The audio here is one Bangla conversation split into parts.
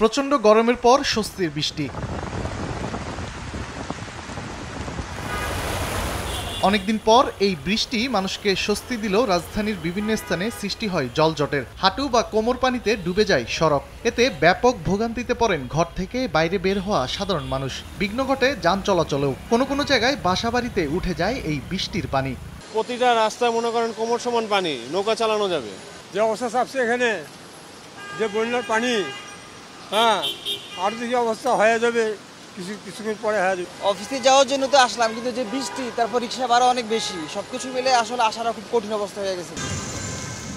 প্রচণ্ড গরমের পর স্বস্তির বৃষ্টি। অনেকদিন পর এই বৃষ্টি মানুষকে স্বস্তি দিল। রাজধানীর বিভিন্ন স্থানে সৃষ্টি হয় জলজটের। হাঁটু বা কোমর পানিতে ডুবে যায় সড়ক। এতে ব্যাপক ভোগান্তিতে পড়েন ঘর থেকে বাইরে বের হওয়া সাধারণ মানুষ। বিঘ্ন ঘটে যান চলাচলেও। কোনো কোনো জায়গায় বাসাবাড়িতে উঠে যায় এই বৃষ্টির পানি। প্রতিটা রাস্তায় মনে করেন কোমর সমান পানি, নৌকা চালানো যাবে। যে অবস্থা চাপছে এখানে, যে বন্যার পানি, আর যদি অবস্থা হয়ে যাবে কিছুক্ষণ পরে হয়ে যাবে। অফিসে যাওয়ার জন্য তো আসলাম, কিন্তু যে বৃষ্টি, তারপর রিক্সা ভাড়া অনেক বেশি, সবকিছু মিলে আসলে আসাটা খুব কঠিন অবস্থা হয়ে গেছে।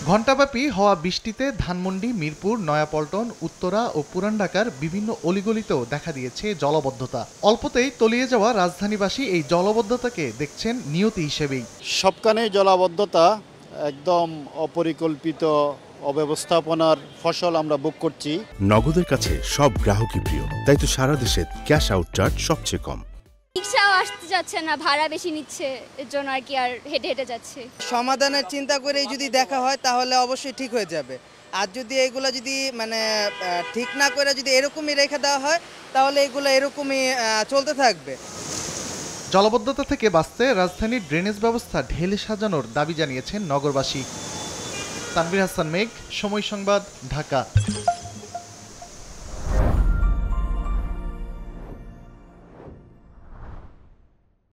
ঘণ্টাব্যাপী হওয়া বৃষ্টিতে ধানমন্ডি, মিরপুর, নয়াপল্টন, উত্তরা ও পুরান ঢাকার বিভিন্ন অলিগলিতেও দেখা দিয়েছে জলবদ্ধতা। অল্পতেই তলিয়ে যাওয়া রাজধানীবাসী এই জলবদ্ধতাকে দেখছেন নিয়তি হিসেবেই। সবখানে জলাবদ্ধতা, একদম অপরিকল্পিত অব্যবস্থাপনার ফসল আমরা ভোগ করছি। নগদের কাছে সব গ্রাহকই প্রিয়, তাই তো সারা দেশে ক্যাশ আউট চার্জ সবচেয়ে কম। রিক্সাও আসতে যাচ্ছে না, ভাড়া বেশি নিচ্ছে, এর জন্য আর কি আর হেঁটে হেঁটে যাচ্ছে। সমাধানের চিন্তা করে যদি দেখা হয় তাহলে অবশ্যই ঠিক হয়ে যাবে। আর যদি এগুলো যদি ঠিক না করে যদি এরকমই রেখে দেওয়া হয় তাহলে এগুলো এরকমই চলতে থাকবে। জলবদ্ধতা থেকে বাঁচতে রাজধানীর ড্রেনেজ ব্যবস্থা ঢেলে সাজানোর দাবি জানিয়েছেন নগরবাসী। তানভীর হাসান মেঘ, সময় সংবাদ, ঢাকা।